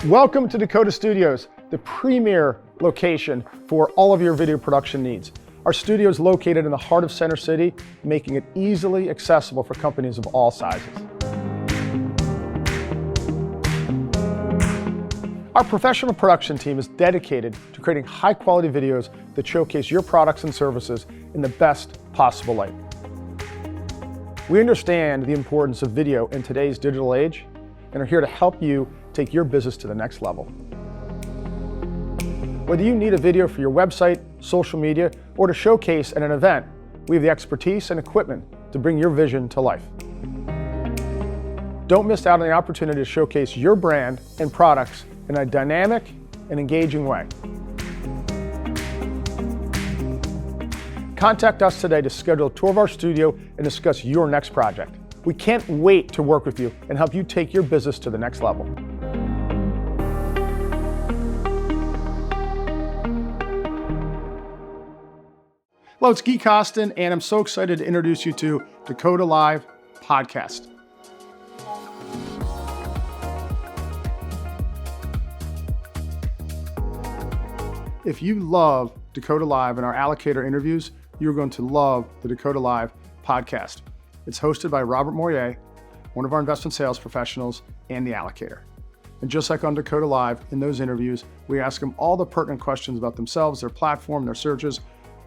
Welcome to Dakota Studios, the premier location for all of your video production needs. Our studio is located in the heart of Center City, making it easily accessible for companies of all sizes. Our professional production team is dedicated to creating high-quality videos that showcase your products and services in the best possible light. We understand the importance of video in today's digital age and are here to help you take your business to the next level. Whether you need a video for your website, social media, or to showcase at an event, we have the expertise and equipment to bring your vision to life. Don't miss out on the opportunity to showcase your brand and products in a dynamic and engaging way. Contact us today to schedule a tour of our studio and discuss your next project. We can't wait to work with you and help you take your business to the next level. Hello, it's Guy Costin, and I'm so excited to introduce you to Dakota Live Podcast. If you love Dakota Live and our allocator interviews, you're going to love the Dakota Live Podcast. It's hosted by Robert Moyer, one of our investment sales professionals, and the allocator. And just like on Dakota Live, in those interviews, we ask them all the pertinent questions about themselves, their platform, their searches,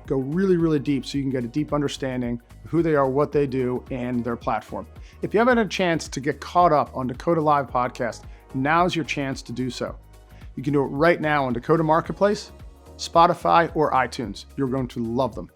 go really, really deep so you can get a deep understanding of who they are, what they do, and their platform. If you haven't had a chance to get caught up on Dakota Live Podcast, now's your chance to do so. You can do it right now on Dakota Marketplace, Spotify, or iTunes. You're going to love them.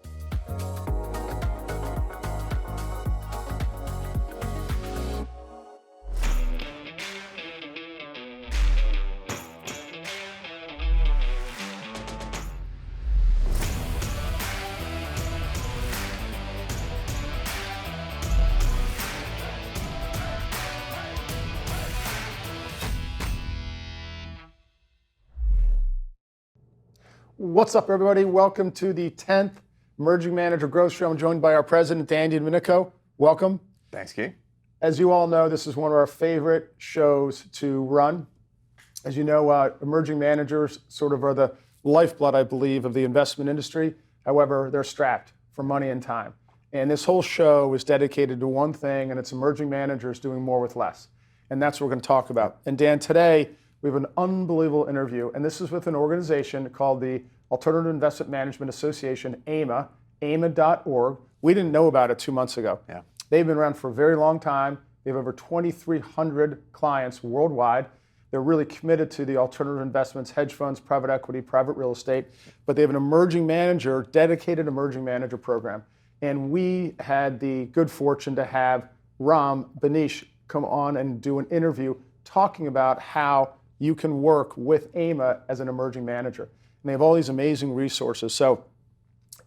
What's up, everybody? Welcome to the 10th Emerging Manager Growth Show. I'm joined by our president, Andy Domenico. Welcome. Thanks, Keith. As you all know, this is one of our favorite shows to run. As you know, emerging managers sort of are the lifeblood, I believe, of the investment industry. However, they're strapped for money and time. And this whole show is dedicated to one thing, and it's emerging managers doing more with less. And that's what we're going to talk about. And Dan, today, we have an unbelievable interview, and this is with an organization called the Alternative Investment Management Association, AIMA, AIMA.org. We didn't know about it 2 months ago. Yeah. They've been around for a very long time. They have over 2,300 clients worldwide. They're really committed to the alternative investments, hedge funds, private equity, private real estate, but they have an emerging manager, dedicated emerging manager program. And we had the good fortune to have Ram Banish come on and do an interview talking about how you can work with AIMA as an emerging manager. And they have all these amazing resources. So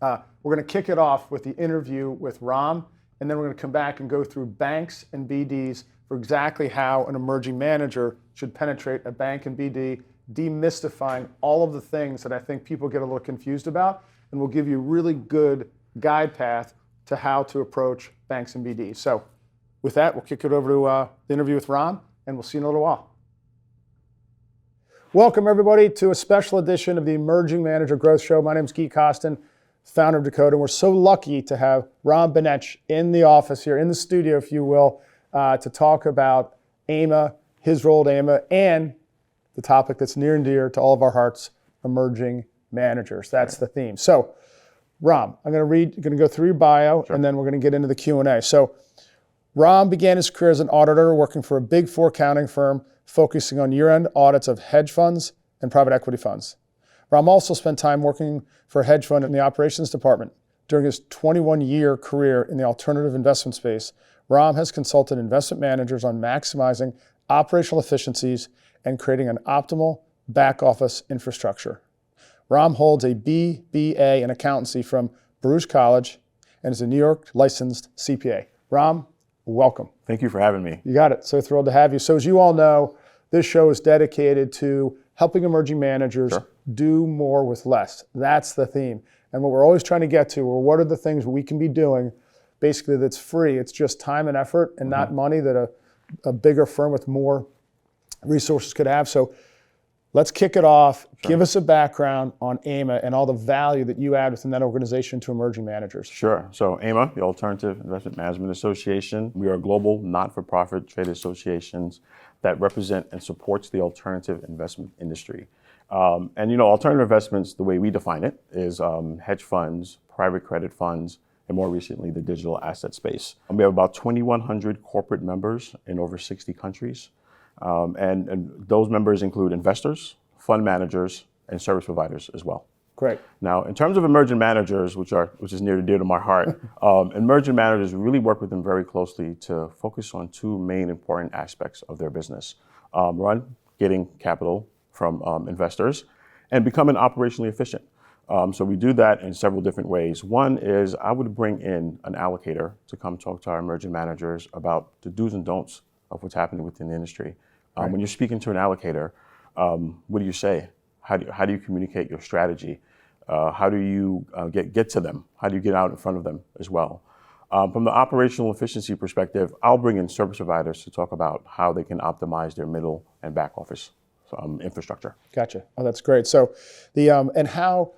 we're going to kick it off with the interview with Ram, and then we're going to come back and go through banks and BDs for exactly how an emerging manager should penetrate a bank and BD, demystifying all of the things that I think people get a little confused about, and we'll give you a really good guide path to how to approach banks and BDs. So with that, we'll kick it over to the interview with Ram, and we'll see you in a little while. Welcome, everybody, to a special edition of the Emerging Manager Growth Show. My name is Guy Costin, founder of Dakota, and we're so lucky to have Ram Banish in the office here, in the studio, if you will, to talk about AIMA, his role at AIMA, and the topic that's near and dear to all of our hearts, emerging managers. That's the theme. So, Ram, I'm going to go through your bio, and then we're going to get into the Q&A. So, Ram began his career as an auditor, working for a Big Four accounting firm, focusing on year-end audits of hedge funds and private equity funds. Ram also spent time working for a hedge fund in the operations department. During his 21-year career in the alternative investment space, Ram has consulted investment managers on maximizing operational efficiencies and creating an optimal back-office infrastructure. Ram holds a BBA in accountancy from Baruch College and is a New York licensed CPA. Ram, welcome. Thank you for having me. You got it. So thrilled to have you. So as you all know, this show is dedicated to helping emerging managers do more with less. That's the theme. And what we're always trying to get to, or what are the things we can be doing, basically that's free. It's just time and effort and not money that a bigger firm with more resources could have. So let's kick it off. Sure. Give us a background on AMA and all the value that you add within that organization to emerging managers. Sure. So AMA, the Alternative Investment Management Association, we are a global not-for-profit trade associations that represent and supports the alternative investment industry. And alternative investments, the way we define it, is hedge funds, private credit funds, and more recently, the digital asset space. We have about 2,100 corporate members in over 60 countries. And those members include investors, fund managers, and service providers as well. Great. Now, in terms of emerging managers, which is near and dear to my heart, emerging managers, we really work with them very closely to focus on two main important aspects of their business. One, getting capital from investors, and becoming operationally efficient. So we do that in several different ways. One is I would bring in an allocator to come talk to our emerging managers about the do's and don'ts of what's happening within the industry. Right. When you're speaking to an allocator, what do you say? How do you communicate your strategy? How do you get to them? How do you get out in front of them as well? From the operational efficiency perspective, I'll bring in service providers to talk about how they can optimize their middle and back office infrastructure. Gotcha. Oh, that's great. So and how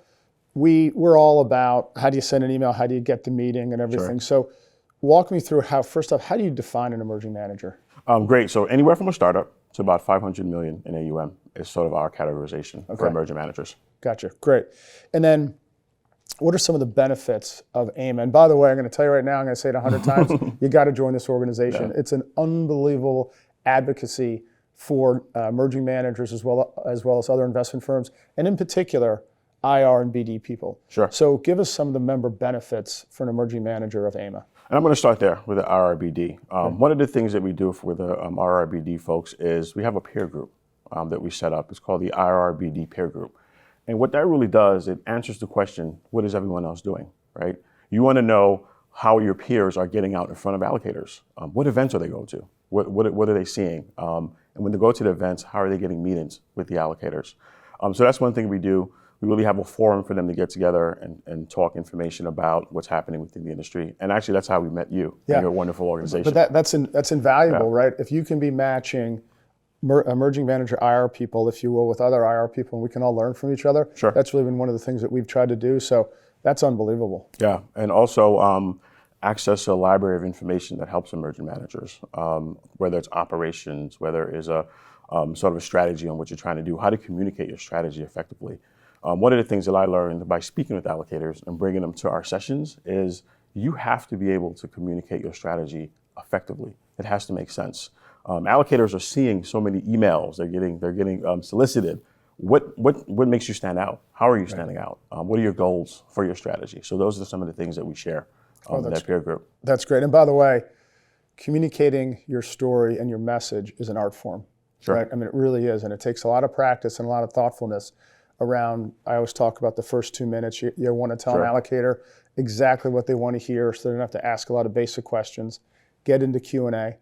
we're all about how do you send an email, how do you get the meeting and everything. Sure. So walk me through first off, how do you define an emerging manager? Great. So anywhere from a startup to about 500 million in AUM is sort of our categorization for emerging managers. Gotcha. Great. And then what are some of the benefits of AMA? And by the way, I'm going to tell you right now, I'm going to say it 100 times, you got to join this organization. Yeah. It's an unbelievable advocacy for emerging managers as well as other investment firms, and in particular, IR and BD people. Sure. So give us some of the member benefits for an emerging manager of AMA. And I'm going to start there with the IRBD. One of the things that we do with the IRBD folks is we have a peer group that we set up. It's called the IRBD peer group. And what that really does, it answers the question, what is everyone else doing, right? You want to know how your peers are getting out in front of allocators. What events are they going to? What are they seeing? And when they go to the events, how are they getting meetings with the allocators? So that's one thing we do. We really have a forum for them to get together and talk information about what's happening within the industry. And actually, that's how we met you. Yeah. You're a wonderful organization. But that's invaluable, right? If you can be matching emerging manager IR people, if you will, with other IR people, and we can all learn from each other. Sure. That's really been one of the things that we've tried to do. So that's unbelievable. Yeah, and also access to a library of information that helps emerging managers, whether it's operations, whether it's a sort of a strategy on what you're trying to do, how to communicate your strategy effectively. One of the things that I learned by speaking with allocators and bringing them to our sessions is you have to be able to communicate your strategy effectively. It has to make sense. Allocators are seeing so many emails. They're getting solicited. What makes you stand out? How are you standing out? What are your goals for your strategy? So those are some of the things that we share in that peer group. That's great. And by the way, communicating your story and your message is an art form. Sure. Right? I mean, it really is. And it takes a lot of practice and a lot of thoughtfulness around, I always talk about the first 2 minutes. You want to tell an allocator exactly what they want to hear so they don't have to ask a lot of basic questions. Get into Q&A.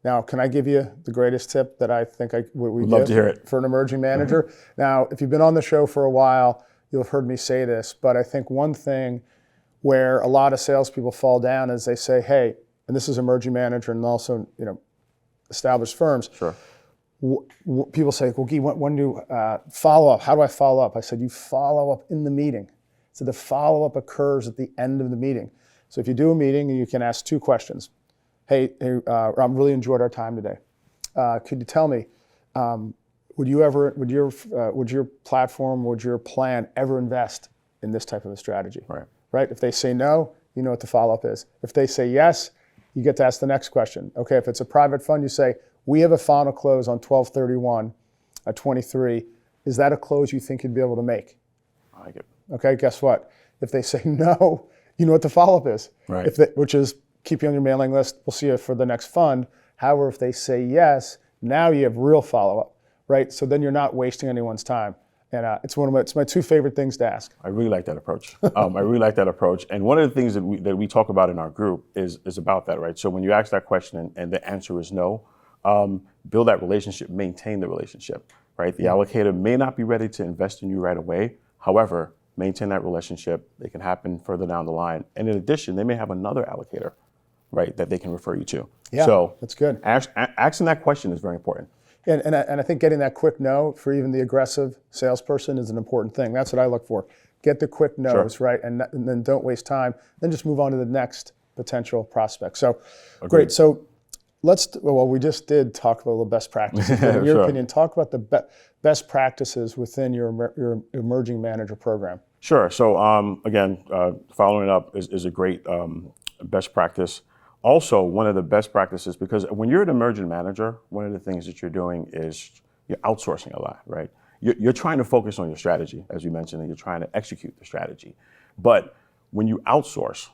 Now, can I give you the greatest tip that I think we love to hear it for an emerging manager? Now, if you've been on the show for a while, you'll have heard me say this, but I think one thing where a lot of salespeople fall down is they say, hey, and this is emerging manager and also established firms. Sure. People say, well, Guy, when do follow up? How do I follow up? I said, you follow up in the meeting. So the follow up occurs at the end of the meeting. So if you do a meeting, you can ask 2 questions. Hey, Ram, really enjoyed our time today. Could you tell me, would your platform, would your plan ever invest in this type of a strategy? Right? If they say no, you know what the follow up is. If they say yes, you get to ask the next question. Okay, if it's a private fund, you say, we have a final close on 12/31/23. Is that a close you think you'd be able to make? I like it. Okay, guess what? If they say no, you know what the follow-up is. Right. Which is keep you on your mailing list. We'll see you for the next fund. However, if they say yes, now you have real follow-up, right? So then you're not wasting anyone's time. And it's my 2 favorite things to ask. I really like that approach. I really like that approach. And one of the things that we talk about in our group is about that, right? So when you ask that question and the answer is no, build that relationship, maintain the relationship, right? The allocator may not be ready to invest in you right away. However, maintain that relationship. It can happen further down the line. And in addition, they may have another allocator, right, that they can refer you to. Yeah, so that's good. Asking that question is very important. And I think getting that quick no for even the aggressive salesperson is an important thing. That's what I look for. Get the quick no's, right? And then don't waste time. Then just move on to the next potential prospect. So, great. So we just did talk about the best practices. But in your opinion, talk about the best practices within your emerging manager program. Sure. So again, following up is a great best practice. Also, one of the best practices, because when you're an emerging manager, one of the things that you're doing is you're outsourcing a lot, right? You're trying to focus on your strategy, as you mentioned, and you're trying to execute the strategy. But when you outsource,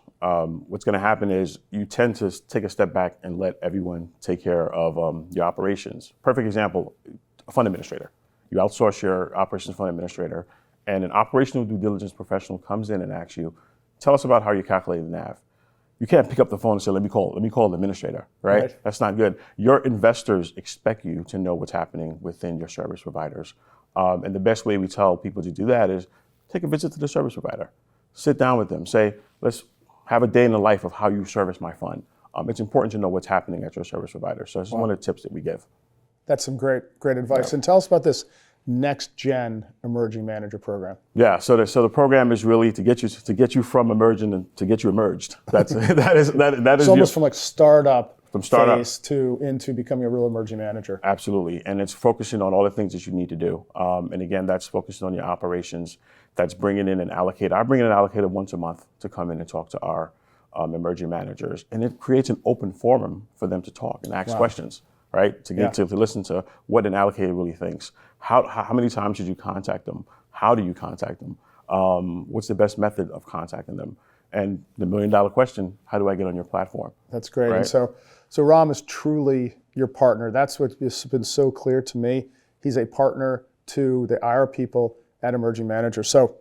what's going to happen is you tend to take a step back and let everyone take care of your operations. Perfect example, a fund administrator. You outsource your operations fund administrator, and an operational due diligence professional comes in and asks you, tell us about how you calculate the NAV. You can't pick up the phone and say, let me call the administrator, right? That's not good. Your investors expect you to know what's happening within your service providers. And the best way we tell people to do that is take a visit to the service provider. Sit down with them. Say, let's have a day in the life of how you service my fund. It's important to know what's happening at your service provider. So this is one of the tips that we give. That's some great advice. And tell us about this next gen emerging manager program. Yeah, so the program is really to get you from emerging and to get you emerged. That is It's almost from like startup phase into becoming a real emerging manager. Absolutely, and it's focusing on all the things that you need to do. And again, that's focusing on your operations. That's bringing in an allocator. I bring in an allocator once a month to come in and talk to our emerging managers, and it creates an open forum for them to talk and ask questions. Right, to get to listen to what an allocator really thinks. How many times should you contact them? How do you contact them? What's the best method of contacting them? And the $1 million question: how do I get on your platform? That's great. Right? And so Ram is truly your partner. That's what's been so clear to me. He's a partner to the IR people at Emerging Manager. So,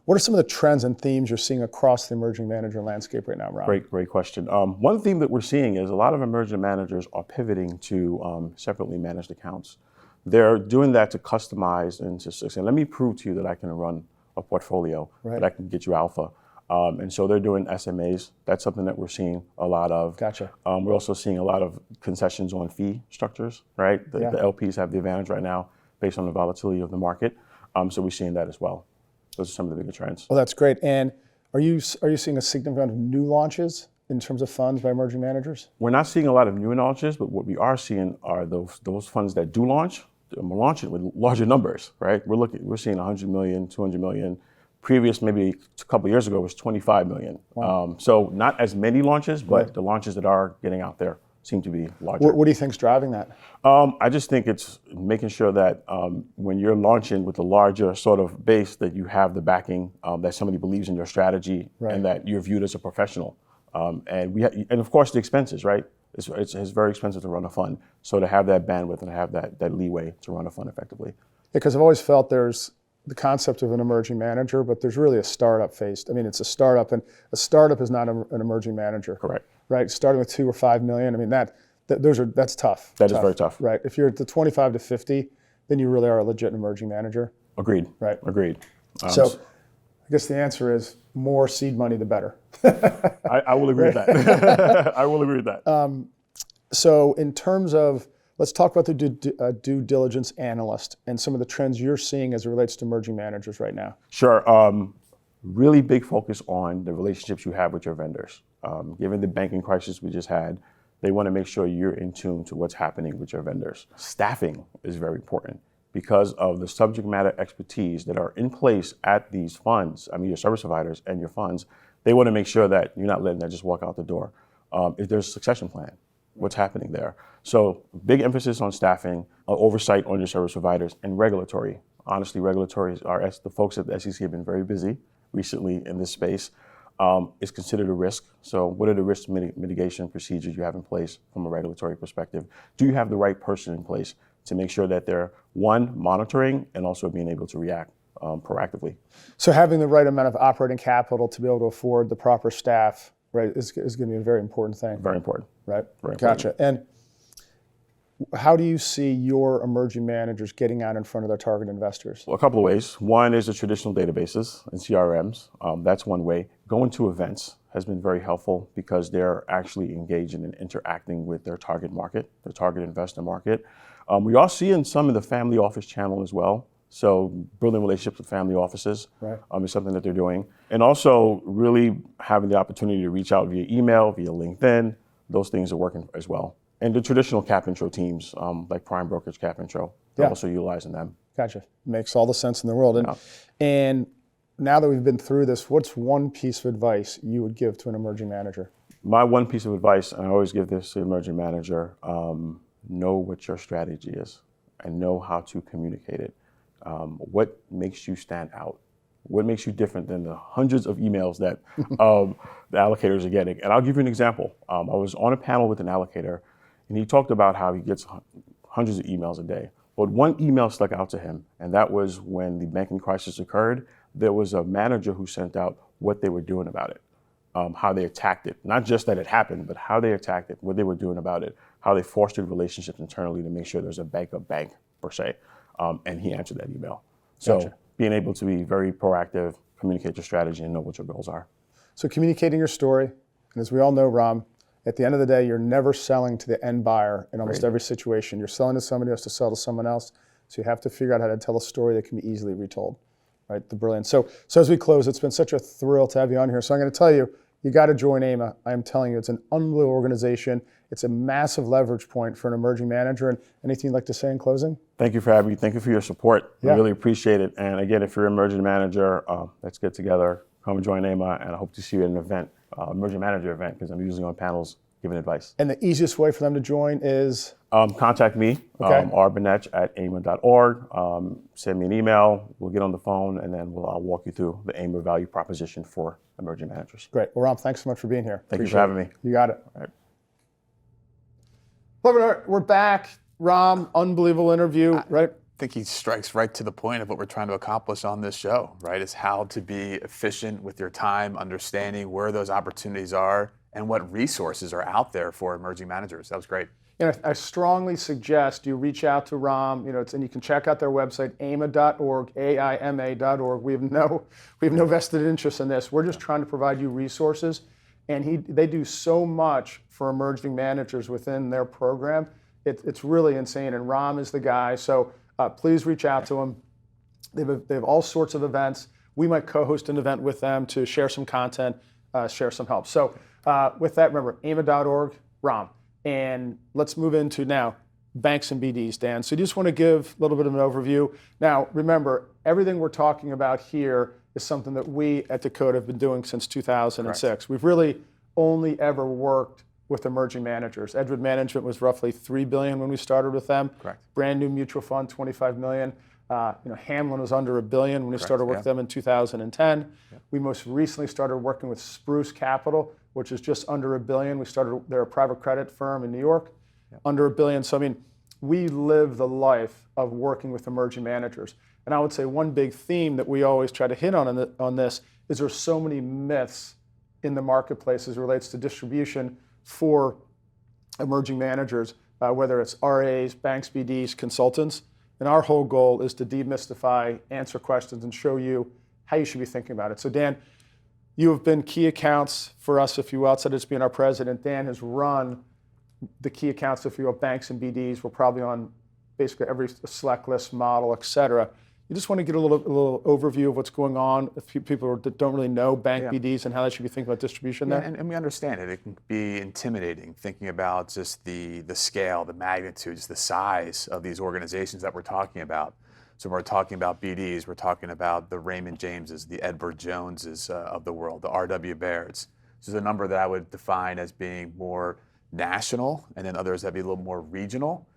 what are some of the trends and themes you're seeing across the emerging manager landscape right now, Ram? Great question. One theme that we're seeing is a lot of emerging managers are pivoting to separately managed accounts. They're doing that to customize and to say, let me prove to you that I can run a portfolio, that I can get you alpha. And so they're doing SMAs. That's something that we're seeing a lot of. Gotcha. We're also seeing a lot of concessions on fee structures, right? The LPs have the advantage right now based on the volatility of the market. So we're seeing that as well. Those are some of the bigger trends. Well, that's great. And are you seeing a significant amount of new launches in terms of funds by emerging managers? We're not seeing a lot of new launches, but what we are seeing are those funds that do launch. We're launching with larger numbers, right? We're seeing 100 million, 200 million. Previous, maybe a couple of years ago, was 25 million. Wow. So not as many launches, but the launches that are getting out there seem to be larger. What do you think is driving that? I just think it's making sure that when you're launching with a larger sort of base, that you have the backing, that somebody believes in your strategy, and that you're viewed as a professional. And of course the expenses, right? It's very expensive to run a fund. So to have that bandwidth and have that leeway to run a fund effectively. Because I've always felt there's the concept of an emerging manager, but there's really a startup phase. I mean, it's a startup, and a startup is not an emerging manager. Correct. Right, starting with 2 or 5 million. I mean, that's tough. That is very tough. Right. If you're at the 25 to 50, then you really are a legit emerging manager. Agreed. Right. Agreed. So, I guess the answer is more seed money, the better. I will agree with that. I will agree with that. So, in terms of, let's talk about the due diligence analyst and some of the trends you're seeing as it relates to emerging managers right now. Sure. Really big focus on the relationships you have with your vendors. Given the banking crisis we just had, they want to make sure you're in tune to what's happening with your vendors. Staffing is very important because of the subject matter expertise that are in place at these funds, your service providers and your funds. They want to make sure that you're not letting that just walk out the door. If there's a succession plan, what's happening there? So big emphasis on staffing, oversight on your service providers, and regulatory. Honestly, regulatory the folks at the SEC have been very busy recently in this space. Is considered a risk. So what are the risk mitigation procedures you have in place from a regulatory perspective? Do you have the right person in place to make sure that they're, one, monitoring and also being able to react proactively? So having the right amount of operating capital to be able to afford the proper staff, right, is going to be a very important thing. Very important. Right? Very Gotcha. important. And how do you see your emerging managers getting out in front of their target investors? Well, a couple of ways. One is the traditional databases and CRMs. That's one way. Going to events has been very helpful because they're actually engaging and interacting with their target market, their target investor market. We are seeing some of the family office channel as well. So building relationships with family offices is something that they're doing. And also really having the opportunity to reach out via email, via LinkedIn. Those things are working as well. And the traditional cap intro teams, like Prime Brokerage Cap Intro, they're also utilizing them. Gotcha. Makes all the sense in the world. And now that we've been through this, what's one piece of advice you would give to an emerging manager? My one piece of advice, and I always give this to an emerging manager, know what your strategy is and know how to communicate it. What makes you stand out? What makes you different than the hundreds of emails that the allocators are getting? And I'll give you an example. I was on a panel with an allocator, and he talked about how he gets hundreds of emails a day. But one email stuck out to him, and that was when the banking crisis occurred. There was a manager who sent out what they were doing about it, how they attacked it. Not just that it happened, but how they attacked it, what they were doing about it, how they fostered relationships internally to make sure there's a backup bank, per se. And he answered that email. So being able to be very proactive, communicate your strategy, and know what your goals are. So communicating your story, and as we all know, Ram, at the end of the day, you're never selling to the end buyer in almost every situation. You're selling to somebody who has to sell to someone else. So you have to figure out how to tell a story that can be easily retold, right? The brilliance. So as we close, it's been such a thrill to have you on here. So I'm going to tell you, you got to join AIMA. I'm telling you, it's an unbelievable organization. It's a massive leverage point for an emerging manager. And anything you'd like to say in closing? Thank you for having me. Thank you for your support. I really appreciate it. And again, if you're an emerging manager, let's get together. Come and join AIMA, and I hope to see you at an event, emerging manager event, because I'm usually on panels giving advice. And the easiest way for them to join is? Contact me, rbinetch@aima.org. Send me an email. We'll get on the phone, and then I'll walk you through the AIMA value proposition for emerging managers. Great. Well, Ram, thanks so much for being here. Thank you for having me. You got it. All right. We're back. Ram, unbelievable interview, right? I think he strikes right to the point of what we're trying to accomplish on this show, right? Is how to be efficient with your time, understanding where those opportunities are, and what resources are out there for emerging managers. That was great. I strongly suggest you reach out to Ram. And you can check out their website, aima.org, AIMA.org. We have no vested interest in this. We're just trying to provide you resources, and they do so much for emerging managers within their program. It's really insane, and Ram is the guy. So please reach out to him. They have all sorts of events. We might co-host an event with them to share some content, share some help. So with that, remember, aima.org, Ram. And let's move into now banks and BDs, Dan. So you just want to give a little bit of an overview. Now, remember, everything we're talking about here is something that we at Dakota have been doing since 2006. Correct. We've really only ever worked with emerging managers. Edgewood Management was roughly $3 billion when we started with them. Correct. Brand new mutual fund, $25 million. Hamlin was under $1 billion when we started working with them in 2010. Yep. We most recently started working with Spruce Capital, which is just under $1 billion. They're a private credit firm in New York, under $1 billion. So we live the life of working with emerging managers. And I would say one big theme that we always try to hit on this is there's so many myths in the marketplace as it relates to distribution for emerging managers, whether it's RAs, banks, BDs, consultants. And our whole goal is to demystify, answer questions, and show you how you should be thinking about it. So Dan, you have been key accounts for us, if you will, outside of just being our president. Dan has run the key accounts, if you will, banks and BDs. We're probably on basically every select list model, et cetera. You just want to get a little overview of what's going on if people that don't really know bank BDs and how they should be thinking about distribution there? And we understand it. It can be intimidating thinking about just the scale, the magnitude, just the size of these organizations that we're talking about. So when we're talking about BDs, we're talking about the Raymond Jameses, the Edward Joneses of the world, the R.W. Bairds. So there's a number that I would define as being more national, and then others that be a little more regional.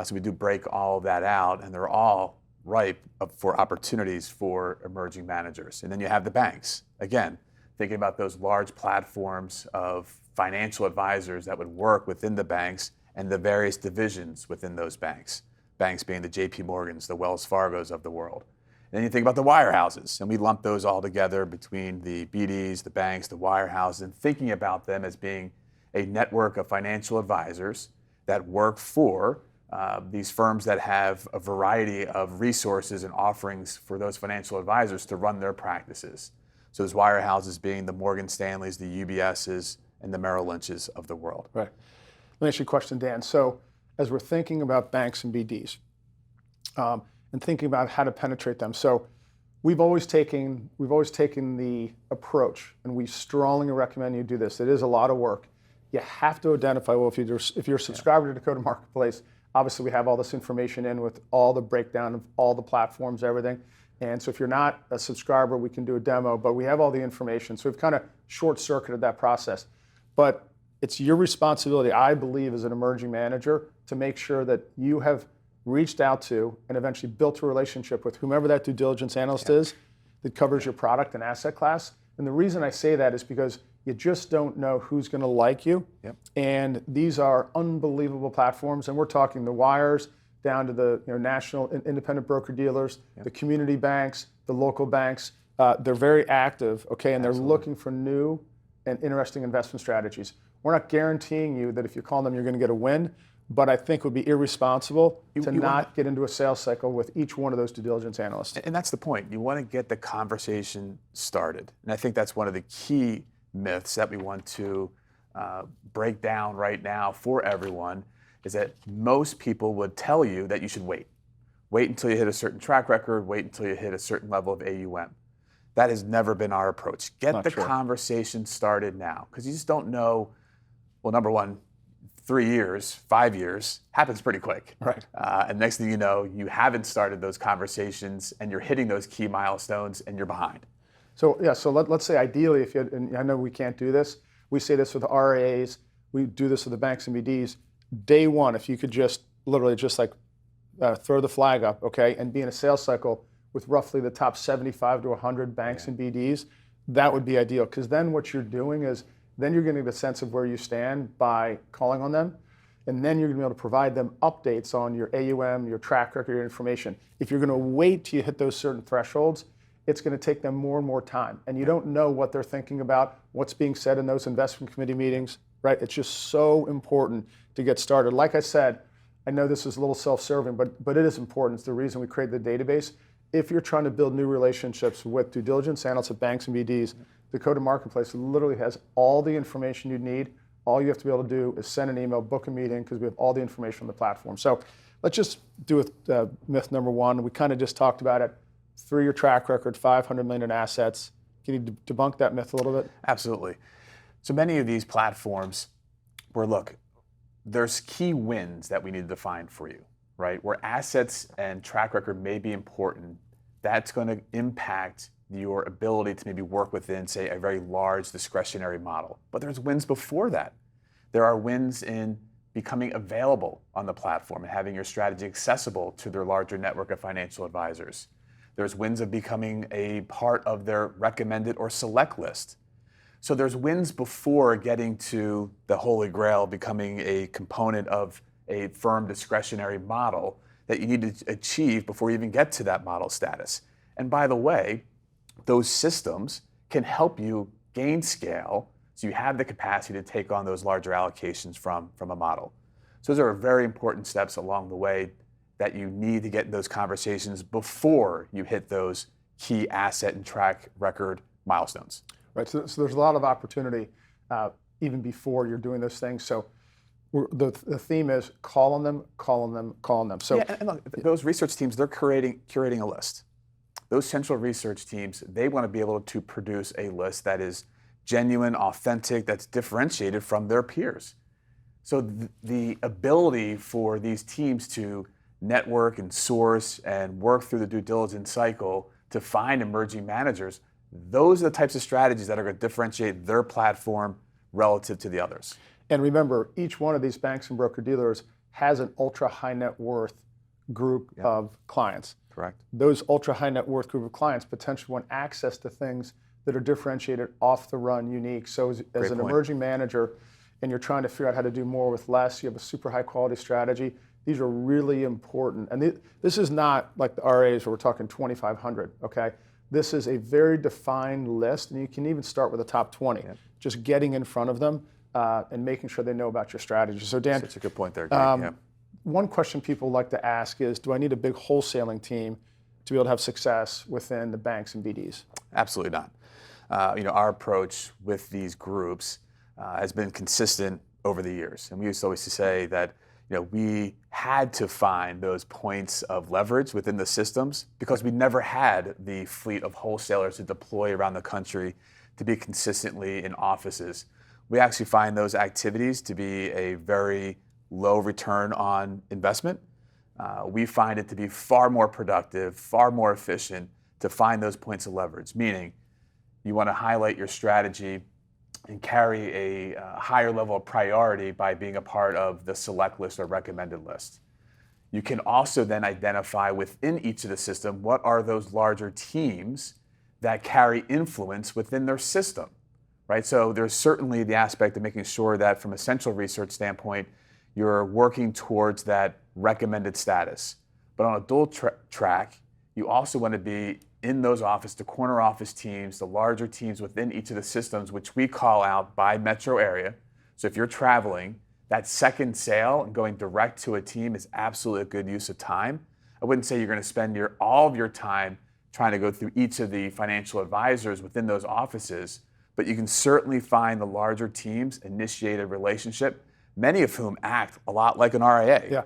So we do break all of that out, and they're all ripe for opportunities for emerging managers. And then you have the banks. Again, thinking about those large platforms of financial advisors that would work within the banks and the various divisions within those banks. Banks being the JP Morgans, the Wells Fargos of the world. And then you think about the wirehouses, and we lump those all together between the BDs, the banks, the wirehouses, and thinking about them as being a network of financial advisors that work for these firms that have a variety of resources and offerings for those financial advisors to run their practices. So those wirehouses being the Morgan Stanleys, the UBSs, and the Merrill Lynches of the world. Right. Let me ask you a question, Dan. So as we're thinking about banks and BDs and thinking about how to penetrate them, so we've always taken the approach, and we strongly recommend you do this. It is a lot of work. You have to identify, well, if you're a subscriber to Dakota Marketplace, obviously we have all this information in with all the breakdown of all the platforms, everything. And so if you're not a subscriber, we can do a demo, but we have all the information. So we've kind of short-circuited that process. But it's your responsibility, I believe, as an emerging manager, to make sure that you have reached out to and eventually built a relationship with whomever that due diligence analyst is that covers your product and asset class. And the reason I say that is because you just don't know who's going to like you. And these are unbelievable platforms. And we're talking the wires down to the national independent broker dealers, the community banks, the local banks. They're very active, okay, and they're looking for new and interesting investment strategies. We're not guaranteeing you that if you call them, you're going to get a win, but I think it would be irresponsible to not get into a sales cycle with each one of those due diligence analysts. And that's the point. You want to get the conversation started. And I think that's one of the key myths that we want to break down right now for everyone, is that most people would tell you that you should wait. Wait until you hit a certain track record, wait until you hit a certain level of AUM. That has never been our approach. Get the conversation started now, because you just don't know, well, number one, 3 years, 5 years, happens pretty quick. Right. And next thing you know, you haven't started those conversations and you're hitting those key milestones and you're behind. So yeah, so let's say ideally, if you had, and I know we can't do this, we say this with the RAs, we do this with the banks and BDs, day one, if you could just literally just like throw the flag up, okay, and be in a sales cycle with roughly the top 75 to 100 banks and BDs, that would be ideal. Because then what you're doing is, then you're getting the sense of where you stand by calling on them, and then you're going to be able to provide them updates on your AUM, your track record, your information. If you're going to wait till you hit those certain thresholds, it's going to take them more and more time. And you don't know what they're thinking about, what's being said in those investment committee meetings, right? It's just so important to get started. Like I said, I know this is a little self-serving, but it is important. It's the reason we created the database. If you're trying to build new relationships with due diligence analysts at banks and BDs, Dakota Marketplace literally has all the information you need. All you have to be able to do is send an email, book a meeting, because we have all the information on the platform. So let's just do with myth number one. We kind of just talked about it. 3-year track record, $500 million in assets. Can you debunk that myth a little bit? Absolutely. So many of these platforms where, look, there's key wins that we need to define for you, right? Where assets and track record may be important, that's going to impact your ability to maybe work within, say, a very large discretionary model. But there's wins before that. There are wins in becoming available on the platform and having your strategy accessible to their larger network of financial advisors. There's wins of becoming a part of their recommended or select list. So there's wins before getting to the Holy Grail, becoming a component of a firm discretionary model that you need to achieve before you even get to that model status. And by the way, those systems can help you gain scale so you have the capacity to take on those larger allocations from a model. So those are very important steps along the way that you need to get in those conversations before you hit those key asset and track record milestones. Right, so there's a lot of opportunity even before you're doing those things. So the theme is call on them, call on them, call on them. So yeah, and look, those research teams, they're curating a list. Those central research teams, they want to be able to produce a list that is genuine, authentic, that's differentiated from their peers. So the ability for these teams to network and source and work through the due diligence cycle to find emerging managers, those are the types of strategies that are going to differentiate their platform relative to the others. And remember, each one of these banks and broker-dealers has an ultra-high net worth group of clients. Correct. Those ultra-high net worth group of clients potentially want access to things that are differentiated, off the run, unique. So as an emerging manager, and you're trying to figure out how to do more with less, you have a super high quality strategy, these are really important. And this is not like the RAs where we're talking 2,500, okay? This is a very defined list, and you can even start with the top 20. Just getting in front of them and making sure they know about your strategy. So Dan, such a good point there, Greg. One question people like to ask is, do I need a big wholesaling team to be able to have success within the banks and BDs? Absolutely not. our approach with these groups has been consistent over the years. And we used to always say that we had to find those points of leverage within the systems because we never had the fleet of wholesalers to deploy around the country to be consistently in offices. We actually find those activities to be a very low return on investment. We find it to be far more productive, far more efficient to find those points of leverage, meaning you want to highlight your strategy and carry a higher level of priority by being a part of the select list or recommended list. You can also then identify within each of the system what are those larger teams that carry influence within their system, right? So there's certainly the aspect of making sure that from a central research standpoint, you're working towards that recommended status. But on a dual track, you also want to be in those the corner office teams, the larger teams within each of the systems, which we call out by metro area. So if you're traveling, that second sale and going direct to a team is absolutely a good use of time. I wouldn't say you're going to spend all of your time trying to go through each of the financial advisors within those offices, but you can certainly find the larger teams, initiate a relationship, many of whom act a lot like an RIA. Yeah,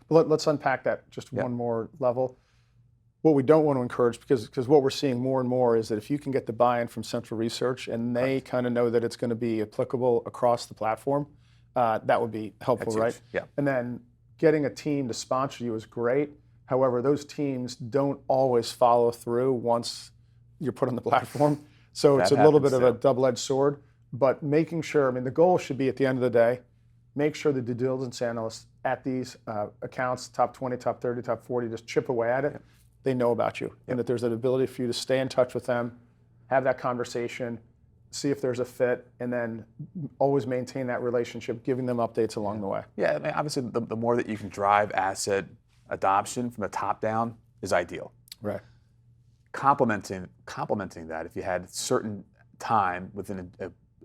but let's unpack that just one more level. What we don't want to encourage, because what we're seeing more and more is that if you can get the buy-in from central research and they kind of know that it's going to be applicable across the platform, that would be helpful, right? Yeah. And then getting a team to sponsor you is great. However, those teams don't always follow through once you're put on the platform. So it's a little bit of a double-edged sword, but making sure, the goal should be at the end of the day, make sure the due diligence analysts at these accounts, top 20, top 30, top 40, just chip away at it. They know about you, and that there's an ability for you to stay in touch with them, have that conversation, see if there's a fit, and then always maintain that relationship, giving them updates along the way. Yeah, obviously the more that you can drive asset adoption from the top down is ideal. Right. Complementing that, if you had certain time within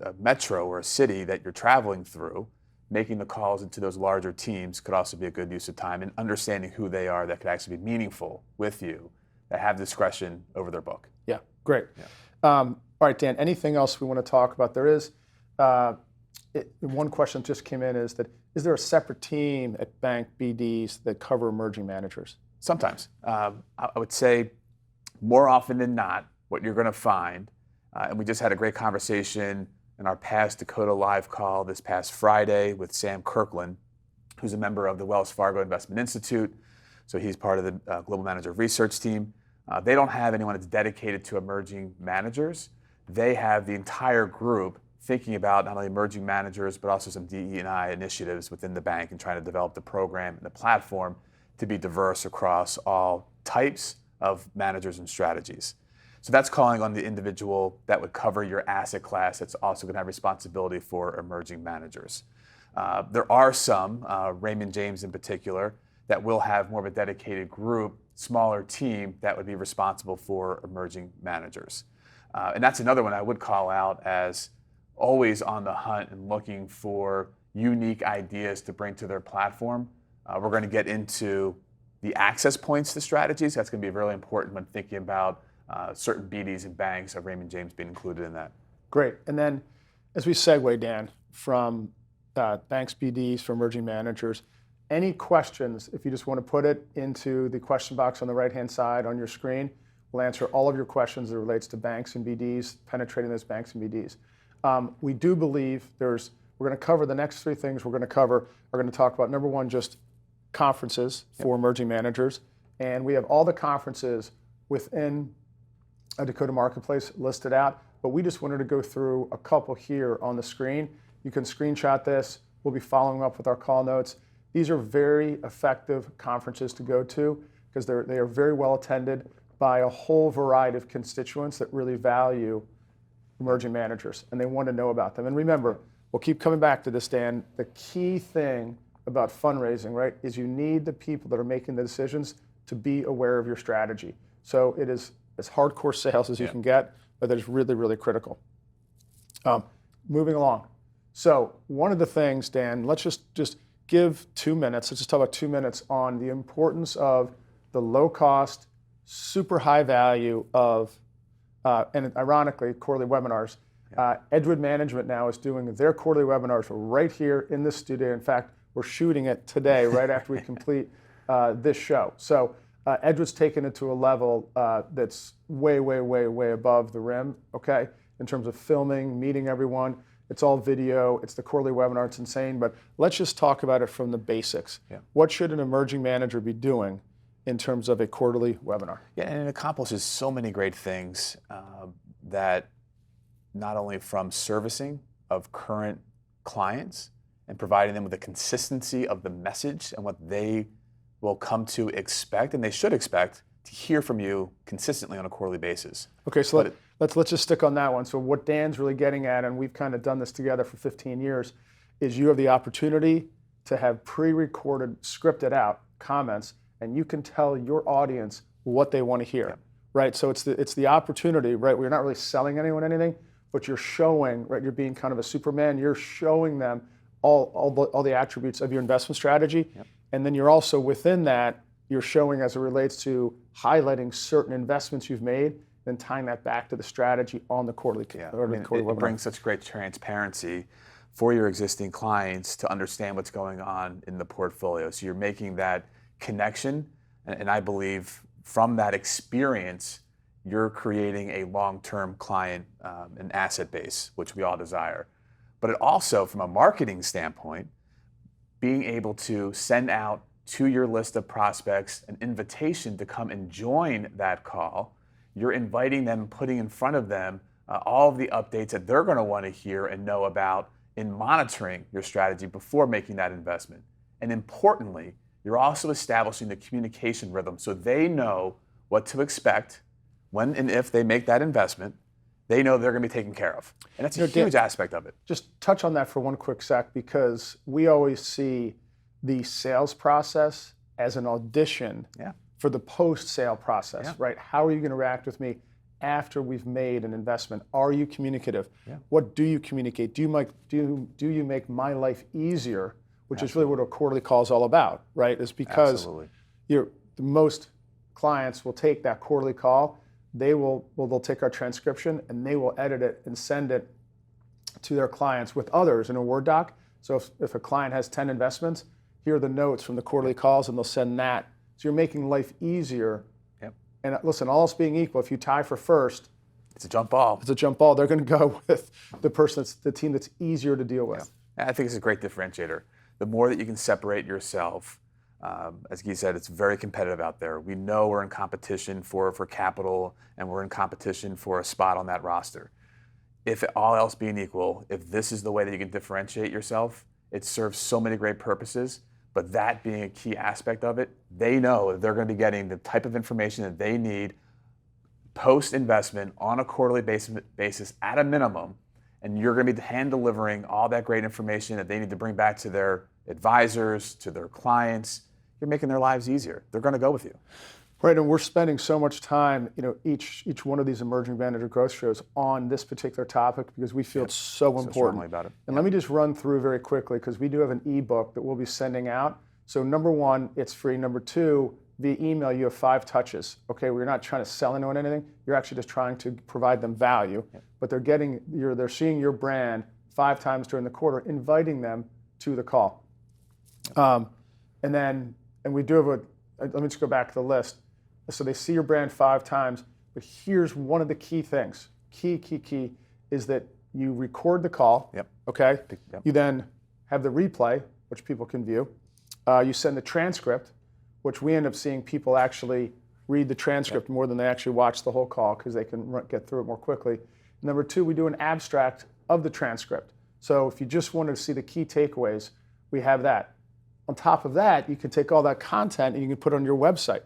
a metro or a city that you're traveling through, making the calls into those larger teams could also be a good use of time, and understanding who they are that could actually be meaningful with you, that have discretion over their book. Yeah, great. Yeah. All right, Dan, anything else we want to talk about? There is one question that just came in is there a separate team at bank BDs that cover emerging managers? Sometimes. I would say more often than not, what you're going to find, and we just had a great conversation in our past Dakota Live call this past Friday with Sam Kirkland, who's a member of the Wells Fargo Investment Institute. So he's part of the Global Manager Research team. They don't have anyone that's dedicated to emerging managers. They have the entire group thinking about not only emerging managers, but also some DE&I initiatives within the bank and trying to develop the program and the platform to be diverse across all types of managers and strategies. So that's calling on the individual that would cover your asset class that's also going to have responsibility for emerging managers. There are some, Raymond James in particular, that will have more of a dedicated group, smaller team that would be responsible for emerging managers. And that's another one I would call out as always on the hunt and looking for unique ideas to bring to their platform. We're going to get into the access points to strategies. That's going to be really important when thinking about certain BDs and banks, of Raymond James being included in that. Great. And then as we segue, Dan, from banks, BDs, for emerging managers, any questions, if you just want to put it into the question box on the right-hand side on your screen, we'll answer all of your questions that relates to banks and BDs, penetrating those banks and BDs. We do believe we're going to cover the next three things we're going to cover. We're going to talk about, number one, just conferences for emerging managers. And we have all the conferences within a Dakota Marketplace listed out, but we just wanted to go through a couple here on the screen. You can screenshot this. We'll be following up with our call notes. These are very effective conferences to go to because they are very well attended by a whole variety of constituents that really value emerging managers, and they want to know about them. And remember, we'll keep coming back to this, Dan, the key thing about fundraising, right, is you need the people that are making the decisions to be aware of your strategy. So it is as hardcore sales as you can get, but that is really, really critical. Moving along. So one of the things, Dan, let's just give 2 minutes. Let's just talk about 2 minutes on the importance of the low cost, super high value of and ironically, quarterly webinars. Edgewood Management now is doing their quarterly webinars right here in this studio. In fact, we're shooting it today, right after we complete this show. So Edgewood's taken it to a level that's way, way, way, way above the rim, okay, in terms of filming, meeting everyone. It's all video. It's the quarterly webinar. It's insane. But let's just talk about it from the basics. Yeah. What should an emerging manager be doing in terms of a quarterly webinar? Yeah, and it accomplishes so many great things that not only from servicing of current clients and providing them with a consistency of the message and what they will come to expect, and they should expect to hear from you consistently on a quarterly basis. Okay, so let's just stick on that one. So what Dan's really getting at, and we've kind of done this together for 15 years, is you have the opportunity to have pre-recorded, scripted out comments, and you can tell your audience what they want to hear, right? So it's the opportunity, right? We're not really selling anyone anything, but you're showing, right? You're being kind of a Superman. You're showing them all the attributes of your investment strategy, and then you're also within that, you're showing as it relates to highlighting certain investments you've made, then tying that back to the strategy on the quarterly. It brings such great transparency for your existing clients to understand what's going on in the portfolio. So you're making that connection, and I believe from that experience, you're creating a long-term client and asset base, which we all desire. But it also, from a marketing standpoint, being able to send out to your list of prospects an invitation to come and join that call. You're inviting them, putting in front of them all of the updates that they're going to want to hear and know about in monitoring your strategy before making that investment. And importantly, you're also establishing the communication rhythm so they know what to expect when and if they make that investment. They know they're going to be taken care of. And that's a huge aspect of it. Just touch on that for one quick sec, because we always see the sales process as an audition for the post-sale process, right? How are you going to react with me after we've made an investment? Are you communicative? What do you communicate? Do you make my life easier, which is really what a quarterly call is all about, right? Is because most clients will take that quarterly call, they'll take our transcription and they will edit it and send it to their clients with others in a Word doc. So if a client has 10 investments, here are the notes from the quarterly calls, and they'll send that. So you're making life easier. And listen, all else being equal, if you tie for first, it's a jump ball. It's a jump ball. They're going to go with the team that's easier to deal with. I think it's a great differentiator. The more that you can separate yourself, as Guy said, it's very competitive out there. We know we're in competition for capital, and we're in competition for a spot on that roster. If all else being equal, if this is the way that you can differentiate yourself, it serves so many great purposes. But that being a key aspect of it, they know that they're going to be getting the type of information that they need post-investment on a quarterly basis at a minimum, and you're going to be hand delivering all that great information that they need to bring back to their advisors, to their clients. You're making their lives easier. They're going to go with you. Right, and we're spending so much time, each one of these emerging manager growth shows on this particular topic because we feel it's so important. About it. And let me just run through very quickly, because we do have an ebook that we'll be sending out. So number one, it's free. Number two, via email, you have 5 touches. Okay, we're not trying to sell anyone anything. You're actually just trying to provide them value. But they're seeing your brand 5 times during the quarter, inviting them to the call. And we do have let me just go back to the list. So they see your brand 5 times, but here's one of the key things. Key is that you record the call, okay? You then have the replay, which people can view. You send the transcript, which we end up seeing people actually read the transcript more than they actually watch the whole call because they can get through it more quickly. Number 2, we do an abstract of the transcript. So if you just wanted to see the key takeaways, we have that. On top of that, you can take all that content and you can put it on your website.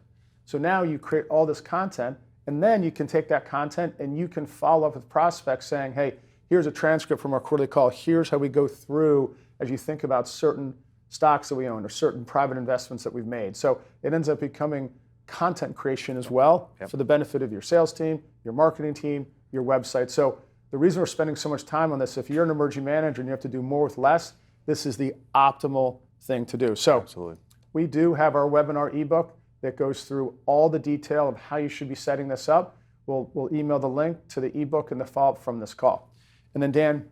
So now you create all this content, and then you can take that content and you can follow up with prospects saying, hey, here's a transcript from our quarterly call. Here's how we go through as you think about certain stocks that we own or certain private investments that we've made. So it ends up becoming content creation as well for the benefit of your sales team, your marketing team, your website. So the reason we're spending so much time on this, if you're an emerging manager and you have to do more with less, this is the optimal thing to do. So we do have our webinar ebook that goes through all the detail of how you should be setting this up. we'll email the link to the ebook and the follow-up from this call. And then Dan,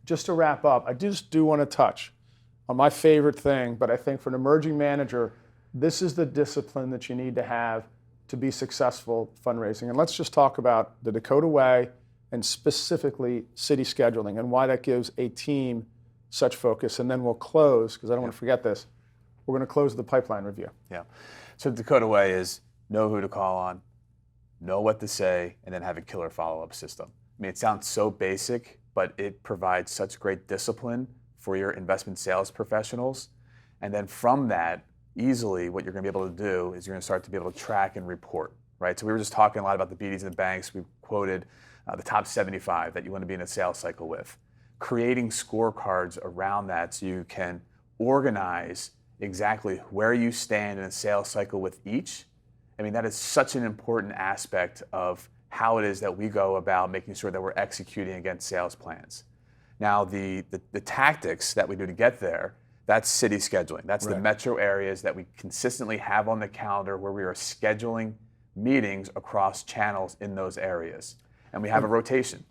just to wrap up, I just do want to touch on my favorite thing, but I think for an emerging manager, this is the discipline that you need to have to be successful fundraising. And let's just talk about the Dakota Way and specifically city scheduling and why that gives a team such focus. And then we'll close, because I don't want to forget this, we're going to close the pipeline review. Yeah. So the Dakota Way is know who to call on, know what to say, and then have a killer follow-up system. I mean, it sounds so basic, but it provides such great discipline for your investment sales professionals. And then from that, easily what you're going to be able to do is you're going to start to be able to track and report, right? So we were just talking a lot about the BDs and the banks. We quoted the top 75 that you want to be in a sales cycle with. Creating scorecards around that so you can organize exactly where you stand in a sales cycle with each. I mean, that is such an important aspect of how it is that we go about making sure that we're executing against sales plans. Now, the tactics that we do to get there, that's city scheduling. That's the metro areas that we consistently have on the calendar where we are scheduling meetings across channels in those areas. And we have a rotation.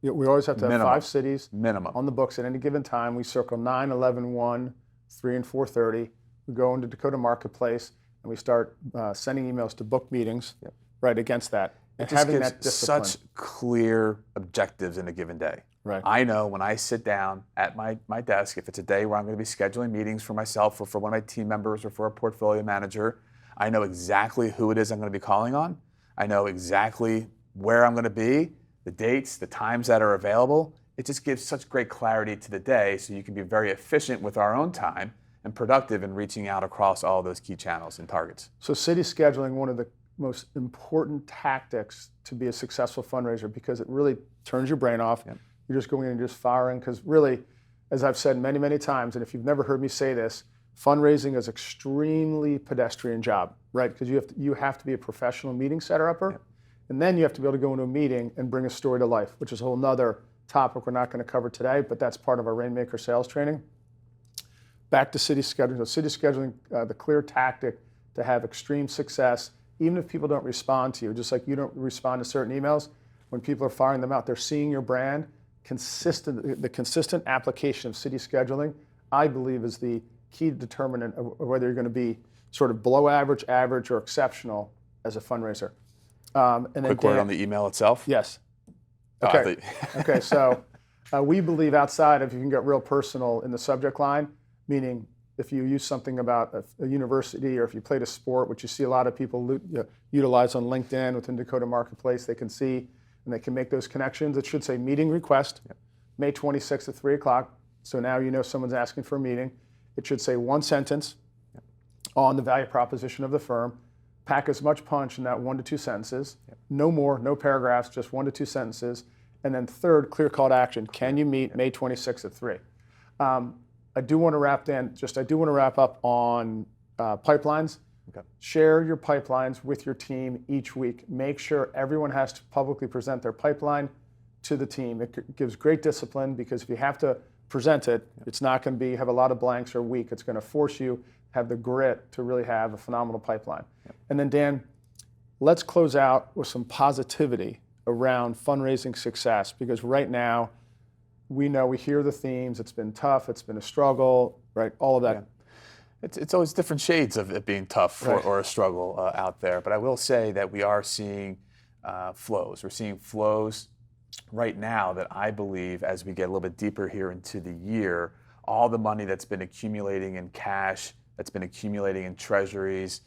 We always have to have 5 cities minimum on the books at any given time. We circle 9, 11, 1, 3, and 4:30. We go into Dakota Marketplace and we start sending emails to book meetings right against that. And it just having gives that discipline. such clear objectives in a given day. Right. I know when I sit down at my desk, if it's a day where I'm going to be scheduling meetings for myself or for one of my team members or for a portfolio manager, I know exactly who it is I'm going to be calling on. I know exactly where I'm going to be, the dates, the times that are available. It just gives such great clarity to the day so you can be very efficient with our own time and productive in reaching out across all those key channels and targets. So city scheduling, one of the most important tactics to be a successful fundraiser, because it really turns your brain off. Yep. You're just going in and just firing, because really, as I've said many, many times, and if you've never heard me say this, fundraising is an extremely pedestrian job, right? Because you have to be a professional meeting setter-upper, yep. And then you have to be able to go into a meeting and bring a story to life, which is a whole nother topic we're not going to cover today, but that's part of our Rainmaker sales training. Back to city scheduling. So city scheduling, the clear tactic to have extreme success, even if people don't respond to you, just like you don't respond to certain emails, when people are firing them out, they're seeing your brand. The consistent application of city scheduling, I believe, is the key determinant of whether you're going to be sort of below average, average, or exceptional as a fundraiser. And then Quick word on the email itself? Yes. Oh, Okay. Okay, so we believe outside of, you can get real personal in the subject line, meaning if you use something about a university or if you played a sport, which you see a lot of people utilize on LinkedIn within Dakota Marketplace, they can see and they can make those connections. It should say meeting request, May 26th at 3 o'clock. So now you know someone's asking for a meeting. It should say one sentence on the value proposition of the firm. Pack as much punch in that 1 to 2 sentences. No more, no paragraphs, just 1 to 2 sentences. And then third, clear call to action. Can you meet May 26th at 3? I do want to wrap up on pipelines. Okay. Share your pipelines with your team each week. Make sure everyone has to publicly present their pipeline to the team. It gives great discipline, because if you have to present it, it's not going to have a lot of blanks or weak. It's going to force you to have the grit to really have a phenomenal pipeline. And then Dan, let's close out with some positivity around fundraising success, because right now we hear the themes. It's been tough. It's been a struggle, right? All of that. Yeah. It's always different shades of it being tough or a struggle out there. But I will say that we are seeing flows. We're seeing flows right now that I believe, as we get a little bit deeper here into the year, all the money that's been accumulating in cash, that's been accumulating in treasuries,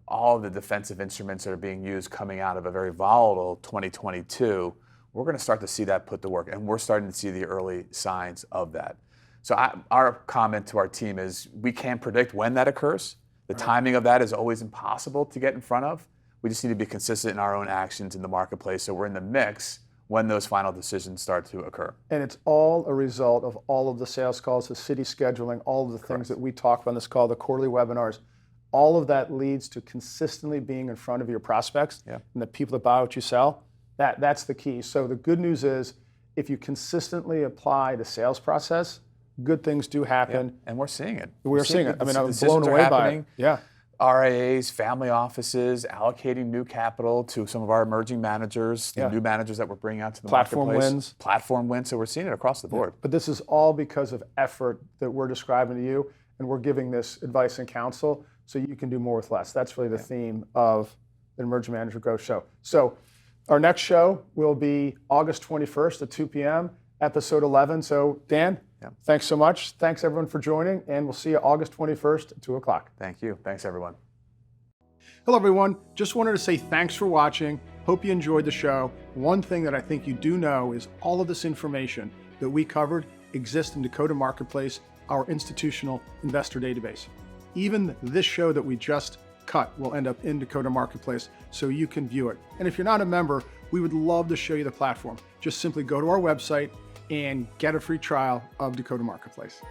all of the defensive instruments that are being used coming out of a very volatile 2022, we're going to start to see that put to work. And we're starting to see the early signs of that. So our comment to our team is, we can't predict when that occurs. The timing of that is always impossible to get in front of. We just need to be consistent in our own actions in the marketplace, so we're in the mix when those final decisions start to occur. And it's all a result of all of the sales calls, the city scheduling, all of the things that we talk about on this call, the quarterly webinars. All of that leads to consistently being in front of your prospects and the people that buy what you sell. That's the key. So the good news is, if you consistently apply the sales process, good things do happen. And we're seeing it. We're seeing it. I mean, I'm blown away by it. Yeah. RIAs, family offices, allocating new capital to some of our emerging managers, the new managers that we're bringing out to the Platform marketplace. wins. Platform wins. So we're seeing it across the board. But this is all because of effort that we're describing to you, and we're giving this advice and counsel so you can do more with less. That's really the theme of the Emerging Manager Growth Show. So our next show will be August 21st at 2 p.m., episode 11. So Dan, thanks so much. Thanks everyone for joining, and we'll see you August 21st at 2 o'clock. Thank you. Thanks, everyone. Hello, everyone. Just wanted to say thanks for watching. Hope you enjoyed the show. One thing that I think you do know is all of this information that we covered exists in Dakota Marketplace, our institutional investor database. Even this show that we just cut will end up in Dakota Marketplace so you can view it. And if you're not a member, we would love to show you the platform. Just simply go to our website and get a free trial of Dakota Marketplace.